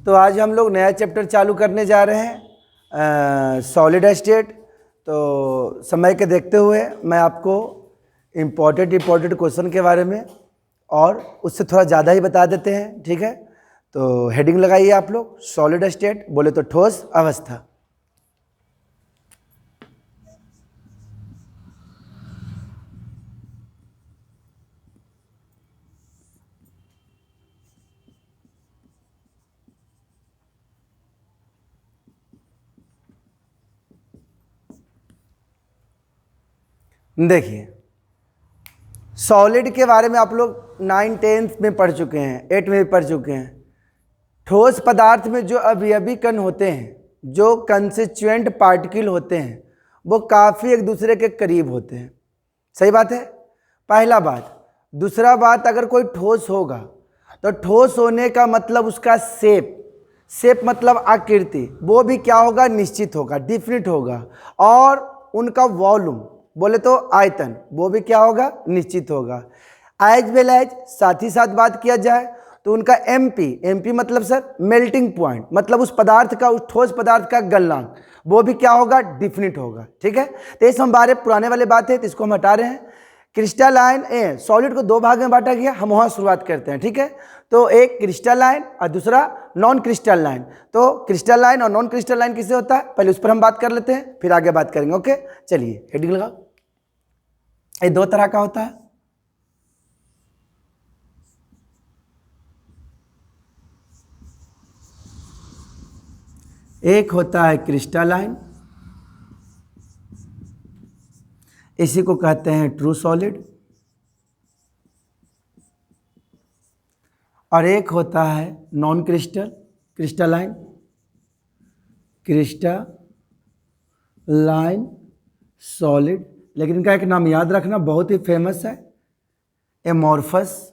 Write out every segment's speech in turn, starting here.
तो आज हम लोग नया चैप्टर चालू करने जा रहे हैं सॉलिड स्टेट। तो समय के देखते हुए मैं आपको इम्पोर्टेंट क्वेश्चन के बारे में और उससे थोड़ा ज़्यादा ही बता देते हैं, ठीक है। तो हेडिंग लगाइए आप लोग, सॉलिड स्टेट बोले तो ठोस अवस्था। देखिए, सॉलिड के बारे में आप लोग 9 10th में पढ़ चुके हैं, 8 में भी पढ़ चुके हैं। ठोस पदार्थ में जो अवयवी कण होते हैं, जो कंस्टिट्यूएंट पार्टिकल होते हैं, वो काफ़ी एक दूसरे के करीब होते हैं। सही बात है, पहला बात। दूसरा बात, अगर कोई ठोस होगा तो ठोस होने का मतलब उसका शेप मतलब आकृति, वो भी क्या होगा, निश्चित होगा, डिफिनिट होगा। और उनका वॉल्यूम बोले तो आयतन, वो भी क्या होगा, निश्चित होगा। एज वेल एज, साथ ही साथ बात किया जाए तो उनका एमपी मतलब सर मेल्टिंग पॉइंट, मतलब उस पदार्थ का, उस ठोस पदार्थ का गलनांक, वो भी क्या होगा, डिफिनिट होगा, ठीक है। तो ये सब हमारे पुराने वाले बात है, तो इसको हम हटा रहे हैं। क्रिस्टलाइन सॉलिड को 2 भाग में बांटा गया, हम वहाँ शुरुआत करते हैं, ठीक है। तो एक क्रिस्टलाइन और दूसरा नॉन क्रिस्टलाइन। तो क्रिस्टलाइन और नॉन क्रिस्टलाइन किससे होता है, पहले उस पर हम बात कर लेते हैं, फिर आगे बात करेंगे। ओके, चलिए हेडिंग लगाओ। ये 2 तरह का होता है। एक होता है क्रिस्टलाइन, इसी को कहते हैं ट्रू सॉलिड। और एक होता है नॉन क्रिस्टलाइन सॉलिड। लेकिन इनका एक नाम याद रखना, बहुत ही फेमस है, एमॉर्फस।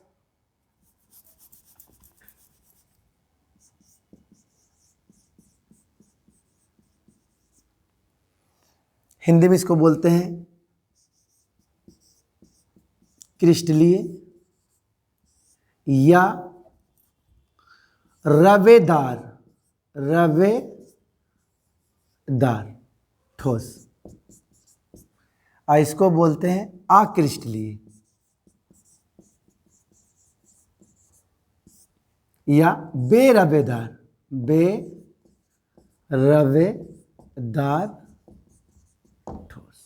हिंदी में इसको बोलते हैं क्रिस्टलीय या रवेदार ठोस, और इसको बोलते हैं अक्रिस्टलीय या बेरवेदार ठोस।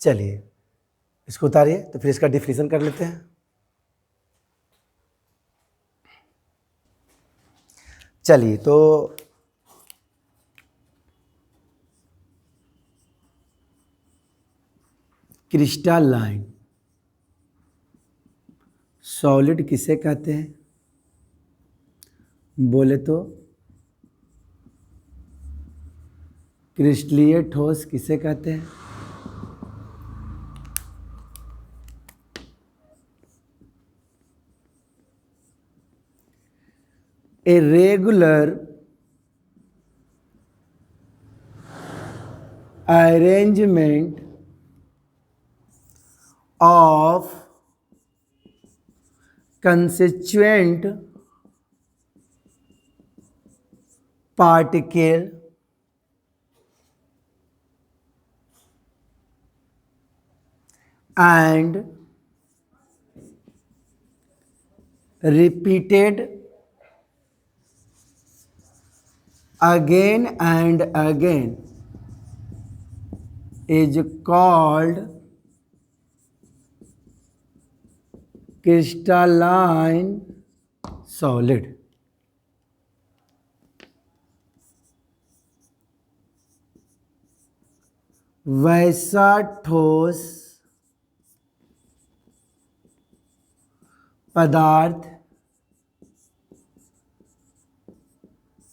चलिए इसको उतारिए, तो फिर इसका डिफिनीशन कर लेते हैं। चलिए, तो क्रिस्टलाइन सॉलिड किसे कहते हैं, बोले तो क्रिस्टलीय ठोस किसे कहते हैं। A regular arrangement of constituent particle and repeated again and again is called crystalline solid। वैसा ठोस पदार्थ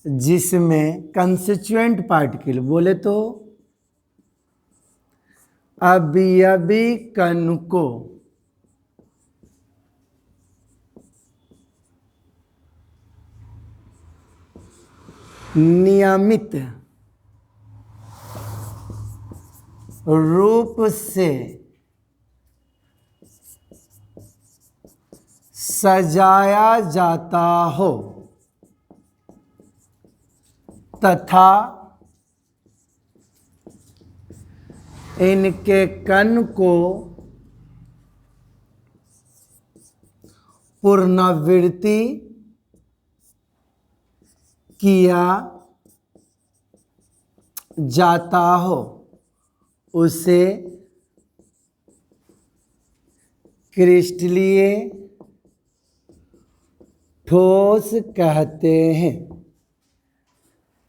जिसमें कंस्टिट्यूएंट पार्टिकल बोले तो अवयवी कण को नियमित रूप से सजाया जाता हो तथा इनके कण को पुनरावृत्ति किया जाता हो उसे क्रिस्टलीय ठोस कहते हैं।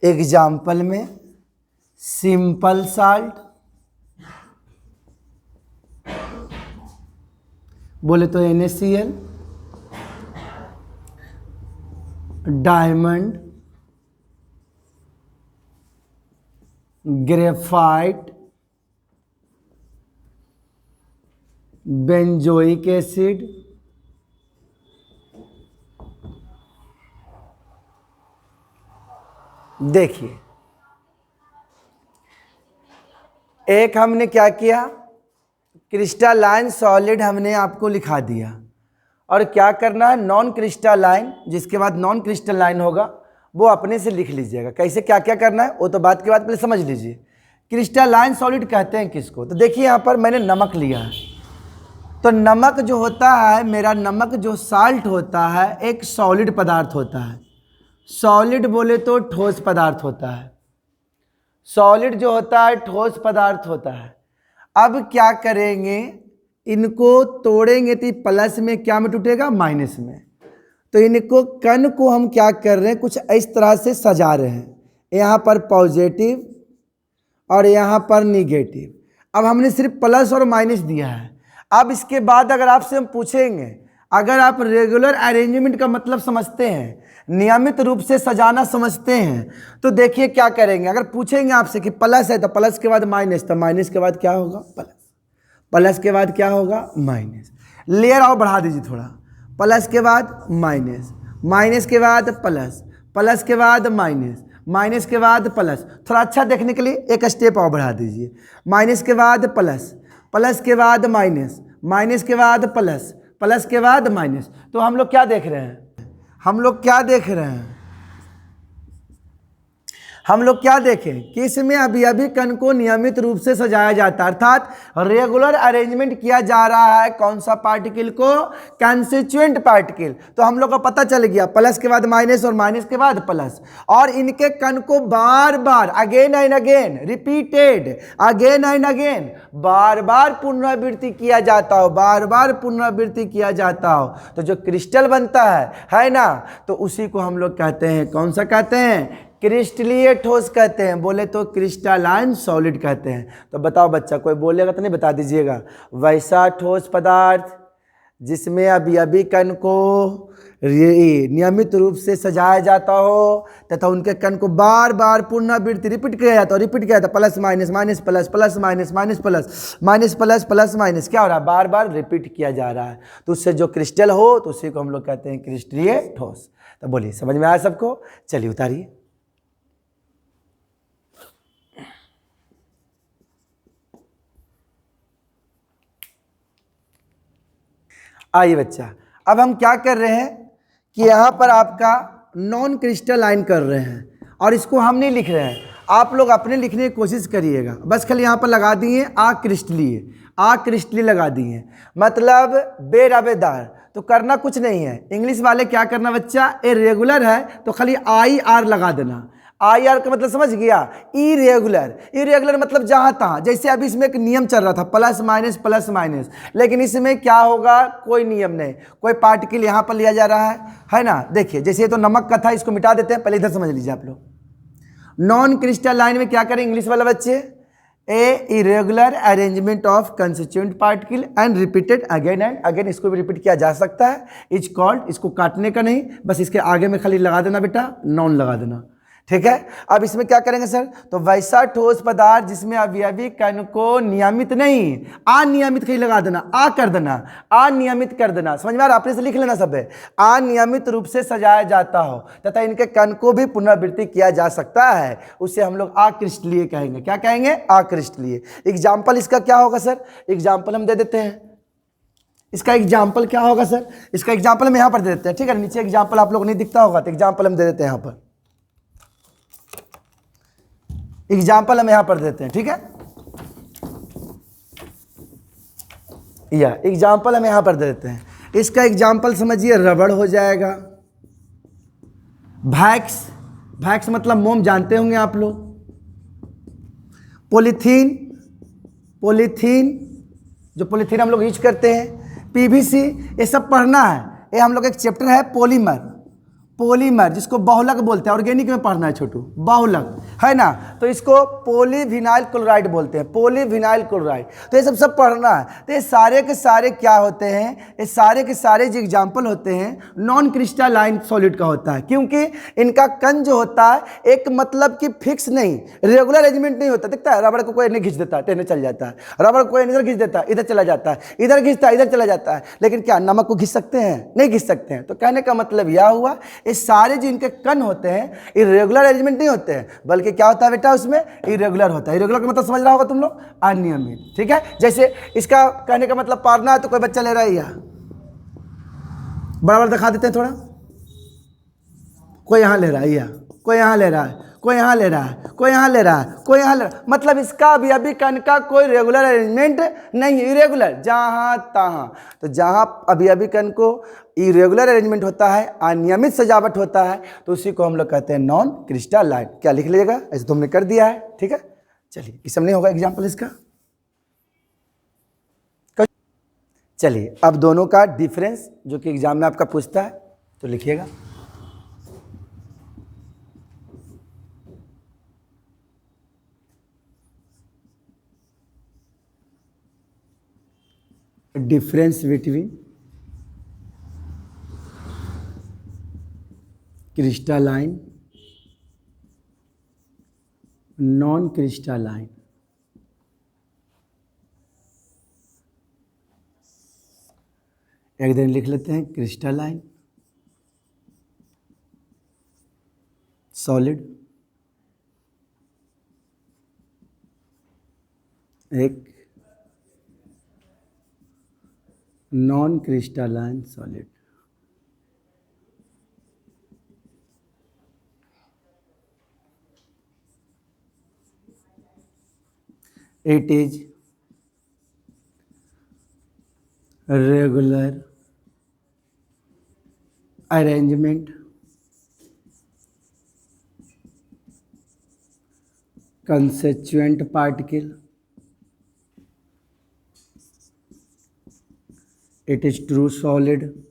एग्जाम्पल में सिंपल साल्ट, बोले तो NaCl, diamond, graphite, benzoic acid, देखिए एक हमने क्या किया, क्रिस्टलाइन सॉलिड हमने आपको लिखा दिया, और क्या करना है, नॉन क्रिस्टलाइन, जिसके बाद नॉन क्रिस्टलाइन होगा वो अपने से लिख लीजिएगा। कैसे क्या क्या करना है वो तो बात के बाद पहले समझ लीजिए। क्रिस्टलाइन सॉलिड कहते हैं किसको, तो देखिए यहाँ पर मैंने नमक लिया है, तो नमक जो होता है, मेरा नमक जो साल्ट होता है एक सॉलिड पदार्थ होता है। सॉलिड बोले तो ठोस पदार्थ होता है, सॉलिड जो होता है ठोस पदार्थ होता है। अब क्या करेंगे, इनको तोड़ेंगे तो प्लस में क्या में टूटेगा, माइनस में। तो इनको कण को हम क्या कर रहे हैं, कुछ इस तरह से सजा रहे हैं, यहाँ पर पॉजिटिव और यहाँ पर निगेटिव। अब हमने सिर्फ प्लस और माइनस दिया है। अब इसके बाद अगर आपसे हम पूछेंगे, अगर आप रेगुलर अरेंजमेंट का मतलब समझते हैं, नियमित रूप से सजाना समझते हैं, तो देखिए क्या करेंगे। अगर पूछेंगे आपसे कि प्लस है तो प्लस के बाद माइनस, तो माइनस के बाद क्या होगा, प्लस, प्लस के बाद क्या होगा, माइनस। लेयर और बढ़ा दीजिए थोड़ा, प्लस के बाद माइनस, माइनस के बाद प्लस, प्लस के बाद माइनस, माइनस के बाद प्लस। थोड़ा अच्छा देखने के लिए एक स्टेप और बढ़ा दीजिए, माइनस के बाद प्लस, प्लस के बाद माइनस, माइनस के बाद प्लस, प्लस के बाद माइनस। तो हम लोग क्या देख रहे हैं, हम लोग क्या देख रहे हैं, हम लोग क्या देखें कि इसमें अभी कण को नियमित रूप से सजाया जाता है, अर्थात रेगुलर अरेंजमेंट किया जा रहा है। कौन सा पार्टिकल को, कंस्टिट्यूएंट पार्टिकल। तो हम लोग को पता चल गया, प्लस के बाद माइनस और माइनस के बाद प्लस, और इनके कण को बार बार again and again, repeated again and again, बार बार पुनरावृत्ति किया जाता हो, बार बार पुनरावृत्ति किया जाता हो, तो जो क्रिस्टल बनता है ना, तो उसी को हम लोग कहते हैं, कौन सा कहते हैं, क्रिस्टलीय ठोस कहते हैं। बोले तो क्रिस्टलाइन सॉलिड कहते हैं। तो बताओ बच्चा, कोई बोलेगा तो नहीं, बता दीजिएगा। वैसा ठोस पदार्थ जिसमें अभी कण को नियमित रूप से सजाया जाता हो तथा उनके कण को बार बार पुनरावृत्ति रिपीट किया जाता है, रिपीट किया जाता है, plus minus, minus plus, plus minus, minus plus, minus plus, plus minus, क्या हो रहा है, बार बार रिपीट किया जा रहा है। तो उससे जो क्रिस्टल हो तो उसी को हम लोग कहते हैं क्रिस्टलीय ठोस। तो बोलिए, समझ में आया सबको? चलिए उतारिए। आइए बच्चा, अब हम क्या कर रहे हैं कि यहाँ पर आपका नॉन क्रिस्टलाइन कर रहे हैं और इसको हम नहीं लिख रहे हैं, आप लोग अपने लिखने की कोशिश करिएगा। बस खाली यहाँ पर लगा दिए क्रिस्टलीय, क्रिस्टलीय लगा दिए, मतलब बेराबेदार। तो करना कुछ नहीं है, इंग्लिश वाले क्या करना बच्चा, ए रेगुलर है तो खाली IR लगा देना। IR का मतलब समझ गया, इरेगुलर। इरेगुलर मतलब जहाँ तहाँ, जैसे अभी इसमें एक नियम चल रहा था प्लस माइनस प्लस माइनस, लेकिन इसमें क्या होगा, कोई नियम नहीं, कोई पार्टिकल यहाँ पर लिया जा रहा है ना। देखिए जैसे ये तो नमक का था, इसको मिटा देते हैं, पहले इधर समझ लीजिए आप लोग। नॉन क्रिस्टलाइन में क्या करें इंग्लिश वाला बच्चे, a irregular arrangement of constituent particle and repeated again and again, इसको भी रिपीट किया जा सकता है। इज कॉल्ड, इसको काटने का नहीं, बस इसके आगे में खाली लगा देना बेटा, नॉन लगा देना, ठीक है। अब इसमें क्या करेंगे सर, तो वैसा ठोस पदार्थ जिसमें अवयवी कण को नियमित नहीं, अनियमित कहीं लगा देना, कर देना, अनियमित कर देना, समझ में आ रहा, अपने से लिख लेना सब है, अनियमित रूप से सजाया जाता हो तथा इनके कण को भी पुनरावृत्ति किया जा सकता है, उसे हम लोग अक्रिस्टलीय कहेंगे। क्या कहेंगे, अक्रिस्टलीय। एग्जाम्पल इसका क्या होगा सर, एग्जाम्पल हम दे देते हैं। इसका एग्जाम्पल क्या होगा सर? इसका एग्जाम्पल हम यहां पर दे देते हैं, ठीक है। नीचे एग्जाम्पल आप लोग नहीं दिखता होगा तो एग्जाम्पल हम दे देते हैं, यहां पर एग्जाम्पल हम यहां पर देते हैं, ठीक है। या एग्जाम्पल हम यहां पर दे देते हैं। इसका एग्जाम्पल समझिए, रबड़ हो जाएगा, वैक्स, वैक्स मतलब मोम, जानते होंगे आप लोग। पॉलीथीन, पॉलीथीन जो पॉलीथीन हम लोग यूज करते हैं, पीवीसी, ये सब पढ़ना है। ये हम लोग एक चैप्टर है पॉलीमर, पॉलीमर जिसको बहुलक बोलते हैं, ऑर्गेनिक में पढ़ना है छोटू, बहुलक है ना। तो इसको पॉलीविनाइल क्लोराइड बोलते हैं, पॉलीविनाइल क्लोराइड। तो ये सब पढ़ना है। तो ये सारे के सारे क्या होते हैं, ये सारे के सारे जो एग्जाम्पल होते हैं नॉन क्रिस्टलाइन सॉलिड का होता है, क्योंकि इनका कण जो होता है एक मतलब कि फिक्स नहीं, रेगुलर अरेंजमेंट नहीं होता। दिखता है रबड़ को कोई नहीं खींच देता है, टेने चल जाता है, रबड़ को कोई इधर खींच देता है, इधर चला जाता है, इधर खींचता है, इधर चला जाता है। लेकिन क्या नमक को खींच सकते हैं? नहीं खींच सकते हैं। तो कहने का मतलब यह हुआ, ये सारे जो इनके कण होते हैं इरेगुलर अरेंजमेंट नहीं होते हैं, बल्कि क्या होता है बेटा, उसमें इरेगुलर होता है। इरेगुलर का मतलब समझ रहा होगा तुम लोग, अनियमित, ठीक है। जैसे इसका कहने का मतलब पढ़ना है तो कोई बच्चा ले रहा है, या बराबर दिखा देते हैं थोड़ा, कोई यहाँ ले रहा है, या कोई यहाँ ले रहा है, कोई यहाँ ले रहा है, कोई यहाँ ले रहा है, कोई यहाँ ले रहा है, मतलब इसका अभी कण का कोई रेगुलर अरेंजमेंट नहीं, इरेगुलर जहाँ तहाँ। तो जहाँ अभी कण को इरेगुलर अरेंजमेंट होता है, अनियमित सजावट होता है, तो उसी को हम लोग कहते हैं नॉन क्रिस्टलाइन। क्या लिख लीजिएगा, ऐसे तुमने कर दिया है, ठीक है। चलिए, किस नहीं होगा एग्जाम्पल इसका। चलिए, अब दोनों का डिफरेंस जो कि एग्जाम में आपका पूछता है तो लिखिएगा। Difference between crystalline, non crystalline. एक दिन लिख लेते हैं क्रिस्टलाइन सॉलिड, एक non crystalline solid. It is regular arrangement constituent particle, it is true solid,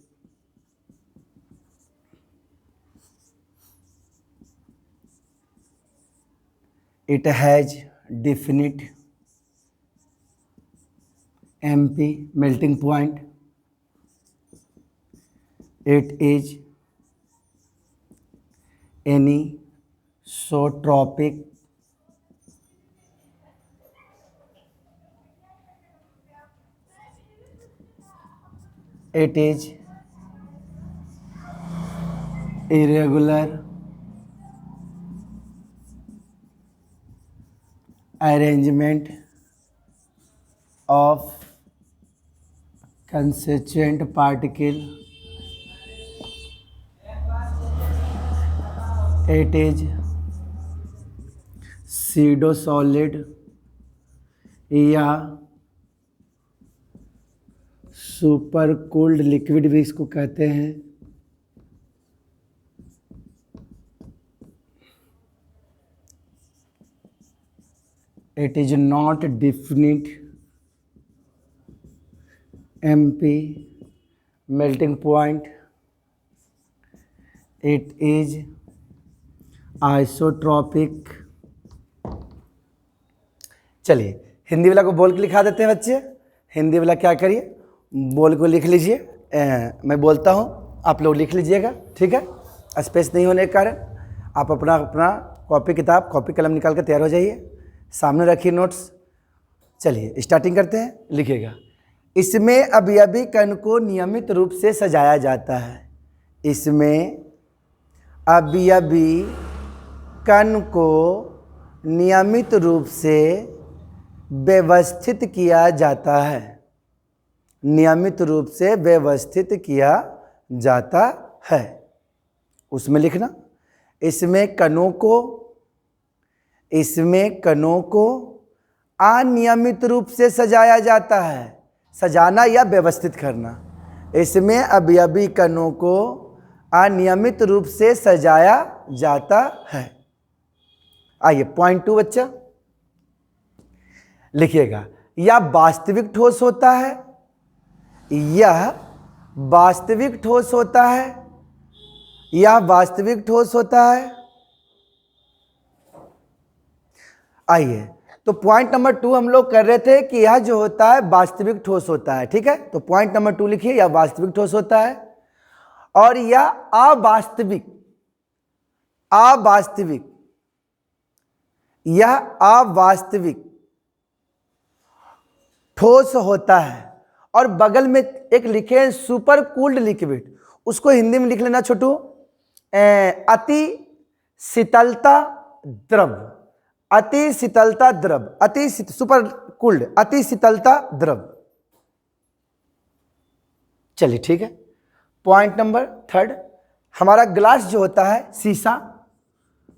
it has definite MP melting point, it is anisotropic, it is irregular arrangement of constituent particle, it is pseudo solid या super cold liquid भी इसको कहते हैं। It is not definite MP melting point, it is isotropic. चलिए, हिंदी वाला को बोल के लिखा देते हैं बच्चे। हिंदी वाला क्या करिए, बोल को लिख लीजिए, मैं बोलता हूँ आप लोग लिख लीजिएगा, ठीक है। स्पेस नहीं होने के कारण आप अपना अपना कॉपी किताब कॉपी कलम निकाल कर तैयार हो जाइए, सामने रखिए नोट्स। चलिए स्टार्टिंग करते हैं, लिखिएगा। इसमें अवयवी कण को नियमित रूप से सजाया जाता है। इसमें अवयवी कण को नियमित रूप से व्यवस्थित किया जाता है। नियमित रूप से व्यवस्थित किया जाता है। उसमें लिखना, इसमें कणों को अनियमित रूप से सजाया जाता है। सजाना या व्यवस्थित करना। इसमें अवयवी कणों को अनियमित रूप से सजाया जाता है। आइए पॉइंट 2 बच्चा लिखिएगा। यह वास्तविक ठोस होता है, यह वास्तविक ठोस होता है, यह वास्तविक ठोस होता है। आइए, तो पॉइंट नंबर 2 हम लोग कर रहे थे कि यह जो होता है वास्तविक ठोस होता है। ठीक है, तो पॉइंट नंबर 2 लिखिए, यह वास्तविक ठोस होता है और यह अवास्तविक ठोस होता है। और बगल में एक लिखे हैं सुपर कूल्ड लिक्विड, उसको हिंदी में लिख लेना छोटू, अति शीतलता द्रव, अति शीतलता द्रव, सुपर कूल्ड अति शीतलता द्रव। चलिए ठीक है। पॉइंट नंबर 3, हमारा ग्लास जो होता है शीशा,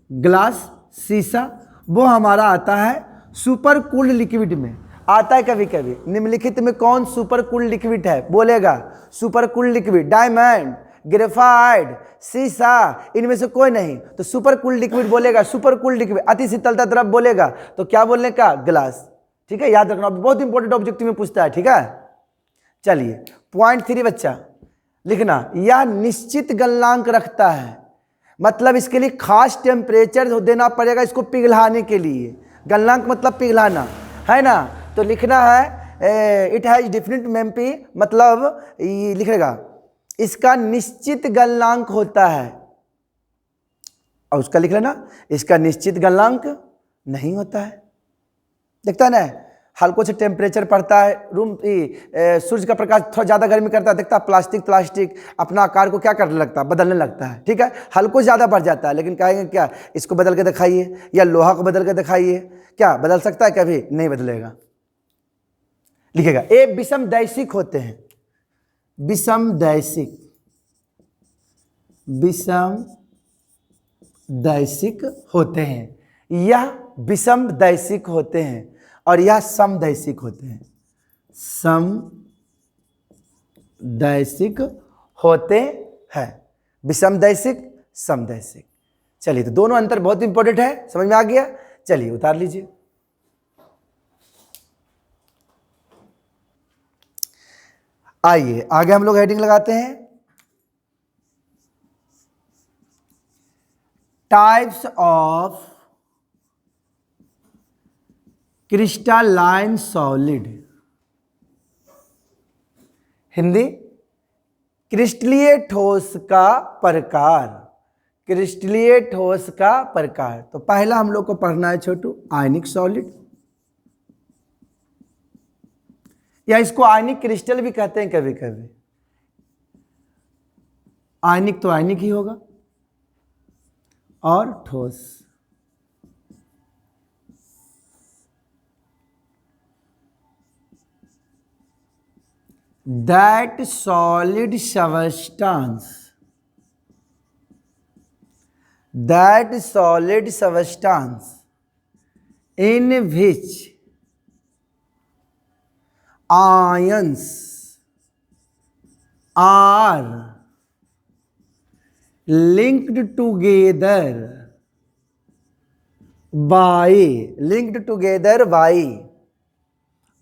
ग्लास शीशा, वो हमारा आता है सुपर कूल्ड लिक्विड में। आता है कभी कभी। निम्नलिखित में कौन सुपर कूल्ड लिक्विड है? बोलेगा super cooled liquid, diamond, graphite, शीशा, इनमें से कोई नहीं। तो सुपर कूल्ड लिक्विड बोलेगा, सुपर कूल्ड लिक्विड, अति शीतलता द्रव बोलेगा तो क्या बोलने का? ग्लास। ठीक है, याद रखना, बहुत इंपॉर्टेंट ऑब्जेक्टिव में पूछता है। ठीक है, चलिए पॉइंट 3 बच्चा लिखना, यह निश्चित गलनांक रखता है। मतलब इसके लिए खास टेम्परेचर देना पड़ेगा इसको पिघलाने के लिए। गलनांक मतलब पिघलाना है ना, तो लिखना है इट हैज डिफरेंट मेम्पी, मतलब लिखेगा इसका निश्चित गलनांक होता है। और उसका लिख लेना, इसका निश्चित गलनांक नहीं होता है। देखता है ना, हल्कों से टेम्परेचर पड़ता है, रूम सूर्य का प्रकाश थोड़ा ज़्यादा गर्मी करता है, देखता है प्लास्टिक अपना आकार को क्या करने लगता है? बदलने लगता है। ठीक है, हल्कों ज़्यादा बढ़ जाता है, लेकिन कहेंगे क्या इसको बदल के दिखाइए या लोहा को बदल के दिखाइए, क्या बदल सकता है? कभी नहीं बदलेगा। लिखेगा ए विषमदैशिक होते हैं, विषमदैशिक होते हैं, यह विषमदैशिक होते हैं और यह समदैशिक होते हैं, समदैशिक होते हैं, विषमदैशिक, समदैशिक। चलिए, तो दोनों अंतर बहुत इंपॉर्टेंट है, समझ में आ गया? चलिए उतार लीजिए। आइए आगे हम लोग हेडिंग लगाते हैं, types of crystalline solid. Hindi, क्रिस्टलीय ठोस का प्रकार, क्रिस्टलीय ठोस का प्रकार। तो पहला हम लोग को पढ़ना है छोटू आयनिक सॉलिड, या इसको आयनिक क्रिस्टल भी कहते हैं कभी कभी। आयनिक तो आयनिक ही होगा और ठोस। that solid substance in which ions are linked together by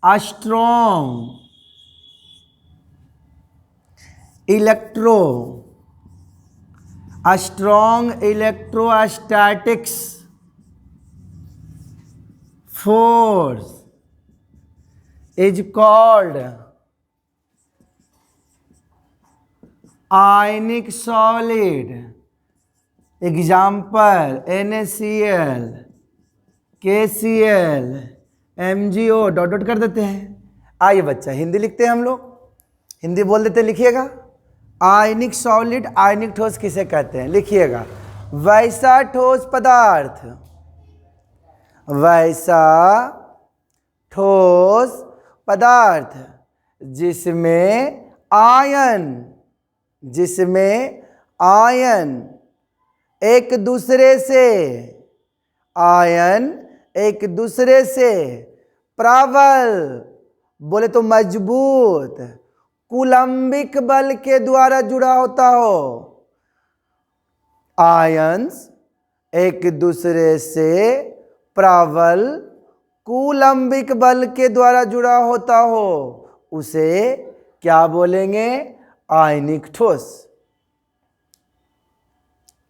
a strong electrostatics force is called ionic solid. Example NaCl, KCl, MgO dot dot कर देते हैं। आइए बच्चा हिंदी लिखते हैं हम लोग, हिंदी बोल देते हैं, लिखिएगा। आयनिक सॉलिड, आयनिक ठोस किसे कहते हैं? लिखिएगा, वैसा ठोस पदार्थ, वैसा ठोस पदार्थ जिसमें आयन एक दूसरे से प्रबल, बोले तो मजबूत, कूलम्बिक बल के द्वारा जुड़ा होता हो। आयंस एक दूसरे से प्रबल कूलम्बिक बल के द्वारा जुड़ा होता हो, उसे क्या बोलेंगे? आयनिक ठोस।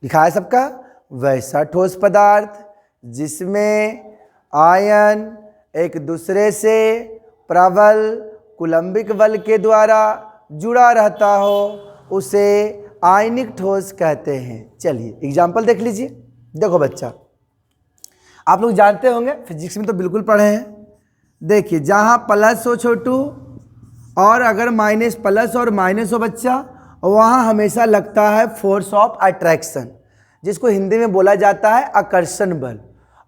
लिखा है सबका? वैसा ठोस पदार्थ जिसमें आयन एक दूसरे से प्रबल कूलम्बिक बल के द्वारा जुड़ा रहता हो, उसे आयनिक ठोस कहते हैं। चलिए एग्जाम्पल देख लीजिए। देखो बच्चा, आप लोग जानते होंगे, फिजिक्स में तो बिल्कुल पढ़े हैं। देखिए, जहाँ प्लस हो छोटू और अगर माइनस, प्लस और माइनस हो बच्चा, वहाँ हमेशा लगता है फोर्स ऑफ अट्रैक्शन, जिसको हिंदी में बोला जाता है आकर्षण बल।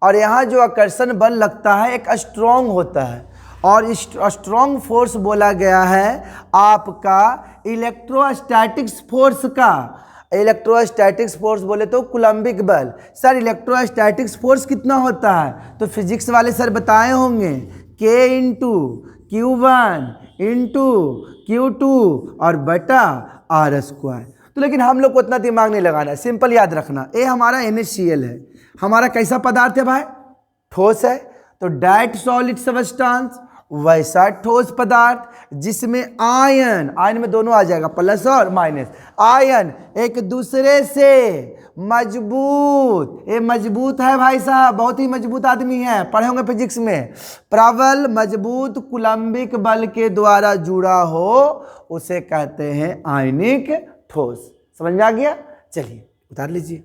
और यहाँ जो आकर्षण बल लगता है एक स्ट्रॉन्ग होता है, और इस स्ट्रॉन्ग फोर्स बोला गया है आपका इलेक्ट्रोस्टैटिक्स फोर्स का। इलेक्ट्रोस्टैटिक्स फोर्स बोले तो कूलम्बिक बल। सर इलेक्ट्रोस्टैटिक्स फोर्स कितना होता है? तो फिजिक्स वाले सर बताए होंगे, K into Q1 into Q2 और बटा R²। तो लेकिन हम लोग को उतना दिमाग नहीं लगाना है, सिंपल याद रखना, ये हमारा NaCl है। हमारा कैसा पदार्थ है भाई? ठोस है। तो डैट सॉलिड सब्सटेंस, वैसा ठोस पदार्थ जिसमें आयन में दोनों आ जाएगा, प्लस और माइनस। आयन एक दूसरे से मजबूत, ये मजबूत है भाई साहब, बहुत ही मजबूत आदमी है, पढ़े होंगे फिजिक्स में। प्रबल मजबूत कूलम्बिक बल के द्वारा जुड़ा हो, उसे कहते हैं आयनिक ठोस। समझ में आ गया? चलिए उतार लीजिए।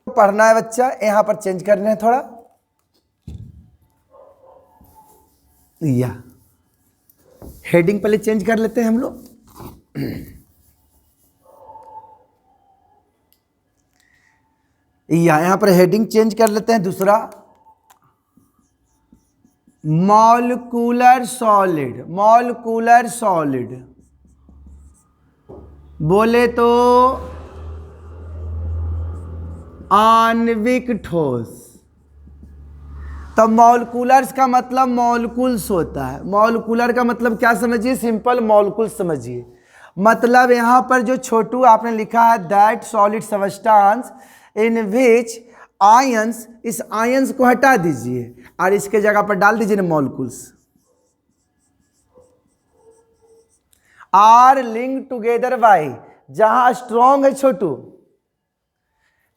पढ़ना है बच्चा, यहां पर चेंज करने हैं थोड़ा, या हेडिंग पहले चेंज कर लेते हैं हम लोग। या यहां पर हेडिंग चेंज कर लेते हैं। दूसरा, मॉलिक्यूलर सॉलिड। मॉलिक्यूलर सॉलिड बोले तो आणविक ठोस। तब मॉलिक्यूलर्स का मतलब मॉलिक्यूल्स होता है। मॉलिक्यूलर का मतलब क्या समझिए? सिंपल मॉलिक्यूल समझिए। मतलब यहां पर जो छोटू आपने लिखा है, that solid substance in which ions, इस आयंस को हटा दीजिए और इसके जगह पर डाल दीजिए molecules. Are link together by, जहां स्ट्रॉन्ग है छोटू,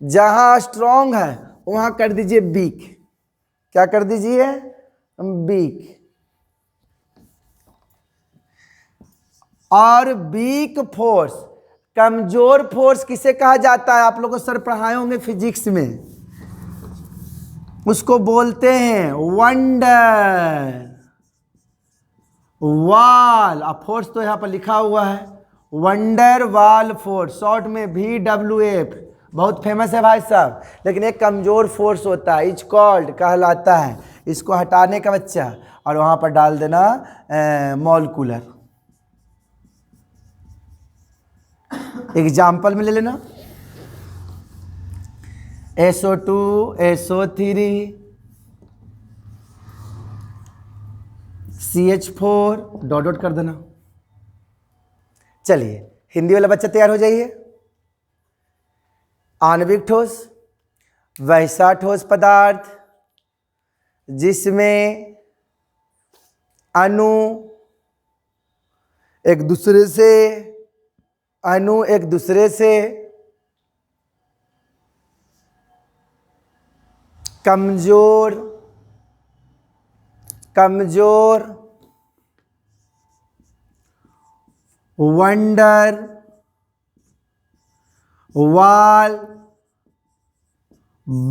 जहां स्ट्रॉन्ग है वहां कर दीजिए वीक। क्या कर दीजिए? वीक। और वीक फोर्स, कमजोर फोर्स किसे कहा जाता है? आप लोग को सर पढ़ाए होंगे फिजिक्स में, उसको बोलते हैं वंडर वाल। अब फोर्स तो यहां पर लिखा हुआ है, वंडर वाल फोर्स, शॉर्ट में VWF, बहुत फेमस है भाई साहब। लेकिन एक कमजोर फोर्स होता है, इज कॉल्ड, कहलाता है। इसको हटाने का बच्चा और वहां पर डाल देना मॉलिक्यूलर। एग्जाम्पल में ले लेना, SO2 SO3 CH4 dot dot कर देना। चलिए हिंदी वाला बच्चा तैयार हो जाइए। आणविक ठोस वैसा ठोस पदार्थ जिसमें अणु एक दूसरे से कमजोर वंडर वाल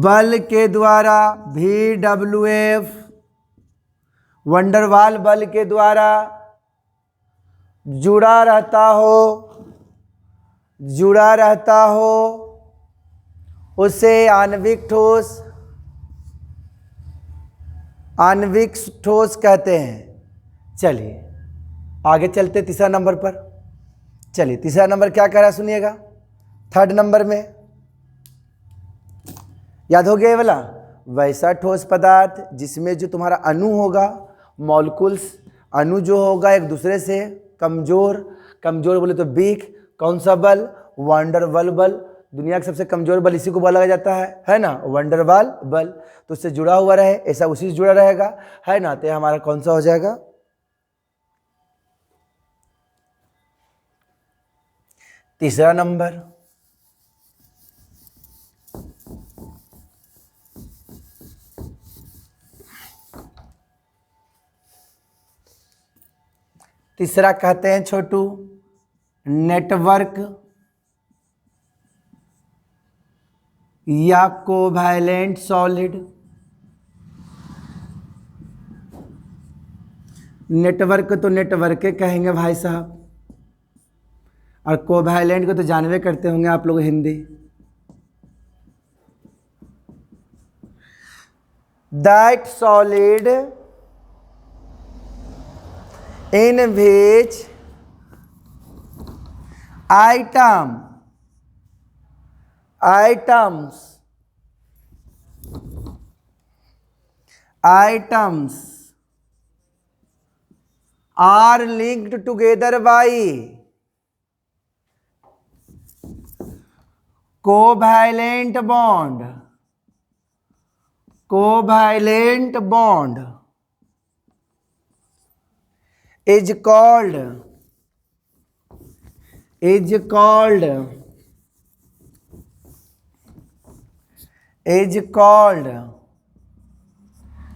बल के द्वारा, VWF, वंडरवाल बल के द्वारा जुड़ा रहता हो, उसे आणविक ठोस आणविक ठोस कहते हैं। चलिए आगे चलते तीसरा नंबर पर। चलिए तीसरा नंबर क्या कह रहा है सुनिएगा। थर्ड नंबर में याद हो गया ये वाला, वैसा ठोस पदार्थ जिसमें जो तुम्हारा अणु होगा, मॉलिक्यूल्स, अणु जो होगा एक दूसरे से कमजोर, कमजोर बोले तो वीक, कौन सा बल, वंडरवाल बल, दुनिया का सबसे कमजोर बल इसी को बोला जाता है ना, वंडरवाल बल। तो उससे जुड़ा हुआ रहे, ऐसा उसी से जुड़ा रहेगा, है ना, तो हमारा कौन सा हो जाएगा, तीसरा नंबर। तीसरा कहते हैं छोटू नेटवर्क या कोवैलेंट सॉलिड। नेटवर्क तो नेटवर्क के कहेंगे भाई साहब, और कोवैलेंट को तो जानवे करते होंगे आप लोग Hindi. That solid in which items are linked together by covalent bond is called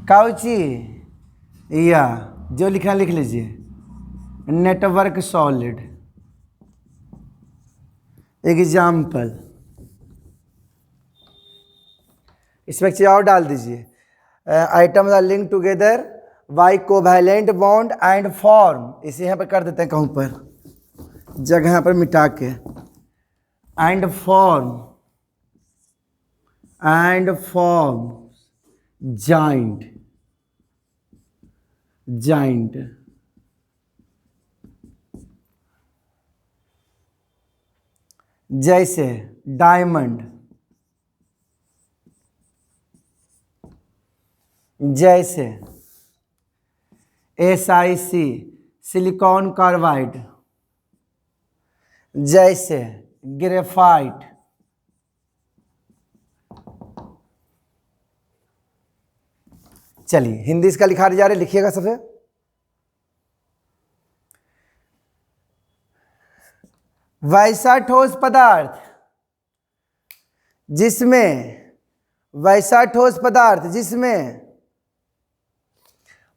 Cauchy, या जो लिखा लिख लीजिए, नेटवर्क सॉलिड। एग्जाम्पल इसमें एक चीज और डाल दीजिए, items are link together by covalent bond and form, इसे यहाँ पर कर देते हैं कहूँ पर, जगह यहाँ पर मिटा के, एंड फॉर्म जॉइंट जैसे डायमंड, जैसे SiC सिलिकॉन कार्बाइड, जैसे ग्रेफाइट। चलिए हिंदी इसका लिखा जा रहा है, लिखिएगा सबसे। वैसा ठोस पदार्थ जिसमें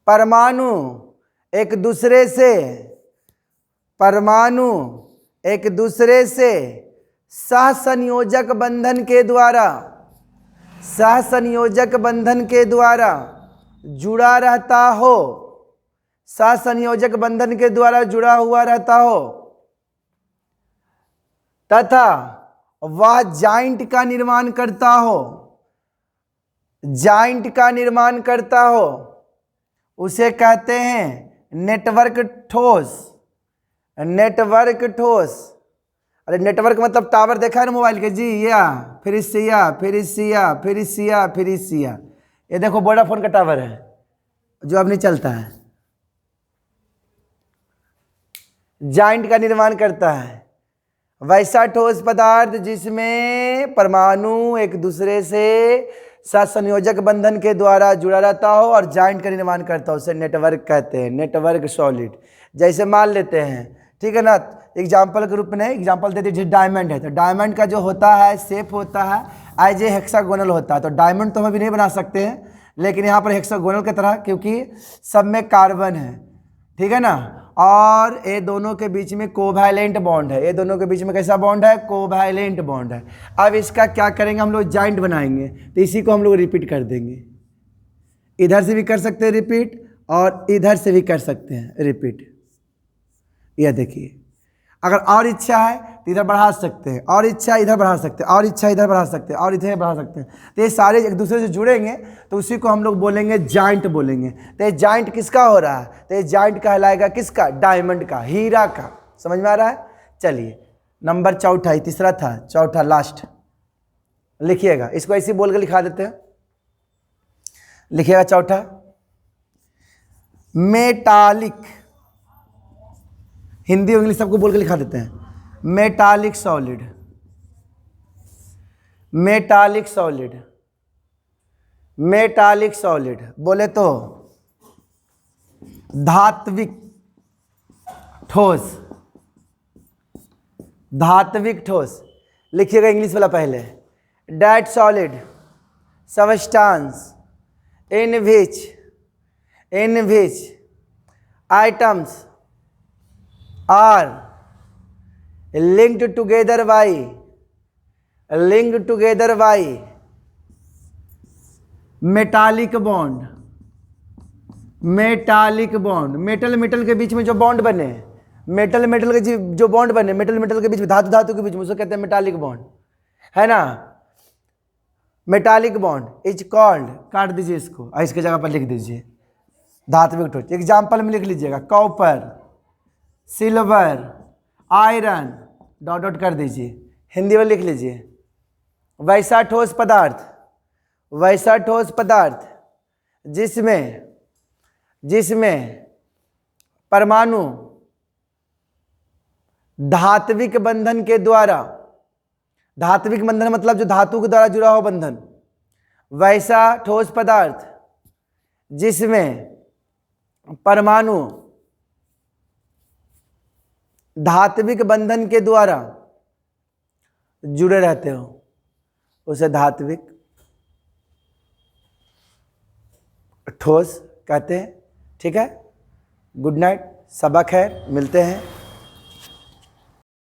परमाणु एक दूसरे से सहसंयोजक बंधन के द्वारा जुड़ा रहता हो, सहसंयोजक बंधन के द्वारा जुड़ा हुआ रहता हो, तथा वह जॉइंट का निर्माण करता हो, उसे कहते हैं नेटवर्क ठोस। अरे नेटवर्क मतलब टावर देखा है ना मोबाइल के जी, फिर सिया। ये देखो वोडाफोन का टावर है जो अब नहीं चलता है, जॉइंट का निर्माण करता है। वैसा ठोस पदार्थ जिसमें परमाणु एक दूसरे से सहसंयोजक बंधन के द्वारा जुड़ा रहता हो और जॉइंट का निर्माण करता हो, उसे नेटवर्क कहते हैं, नेटवर्क सॉलिड। जैसे मान लेते हैं, ठीक है ना, एग्जाम्पल के रूप में एग्जाम्पल देते हैं, जैसे डायमंड है, तो डायमंड का जो होता है शेप होता है एज ए हेक्सागोनल होता है। तो डायमंड तो हम अभी नहीं बना सकते हैं, लेकिन यहाँ पर हेक्सागोनल की तरह, क्योंकि सब में कार्बन है, ठीक है ना, और ये दोनों के बीच में कोवैलेंट बॉन्ड है। ये दोनों के बीच में कैसा बॉन्ड है, कोवैलेंट बॉन्ड है। अब इसका क्या करेंगे हम लोग, जॉइंट बनाएंगे, तो इसी को हम लोग रिपीट कर देंगे। इधर से भी कर सकते हैं रिपीट और इधर से भी कर सकते हैं रिपीट। यह देखिए, अगर और इच्छा है तो इधर बढ़ा सकते हैं, और इच्छा इधर बढ़ा सकते हैं, और इच्छा इधर बढ़ा सकते हैं, और इधर बढ़ा सकते हैं। तो ये सारे एक दूसरे से जुड़ेंगे तो उसी को हम लोग बोलेंगे जॉइंट बोलेंगे। तो ये जॉइंट किसका हो रहा है? तो ये जॉइंट कहलाएगा किसका? डायमंड का, हीरा का। समझ में आ रहा है? चलिए नंबर चौथा, तीसरा था, चौथा लास्ट लिखिएगा, इसको ऐसे बोल के लिखा देते हैं। लिखिएगा चौथा, मेटालिक, हिंदी और इंग्लिश सबको बोल के लिखा देते हैं। Metallic solid, metallic solid, metallic solid बोले तो धात्विक ठोस, धात्विक ठोस। लिखिएगा इंग्लिश वाला पहले, that solid substance in which items are linked together by metallic bond, metallic bond. Metal metal के बीच में जो बॉन्ड बने, मेटल मेटल के जो बॉन्ड बने, मेटल मेटल के बीच में, धातु धातु के बीच में, उसको कहते हैं मेटालिक बॉन्ड, है ना। मेटालिक बॉन्ड इज कॉल्ड, काट दीजिए इसको, इसके जगह पर लिख दीजिए धात्विक ठोस। एग्जाम्पल में लिख लीजिएगा, copper, silver, iron, dot dot कर दीजिए, हिंदी में लिख लीजिए। वैसा ठोस पदार्थ, वैसा ठोस पदार्थ जिसमें परमाणु धात्विक बंधन के द्वारा, धात्विक बंधन मतलब जो धातु के द्वारा जुड़ा हुआ बंधन, वैसा ठोस पदार्थ जिसमें परमाणु धात्विक बंधन के द्वारा जुड़े रहते हो, उसे धात्विक ठोस कहते हैं। ठीक है, गुड नाइट, सबक है, मिलते हैं।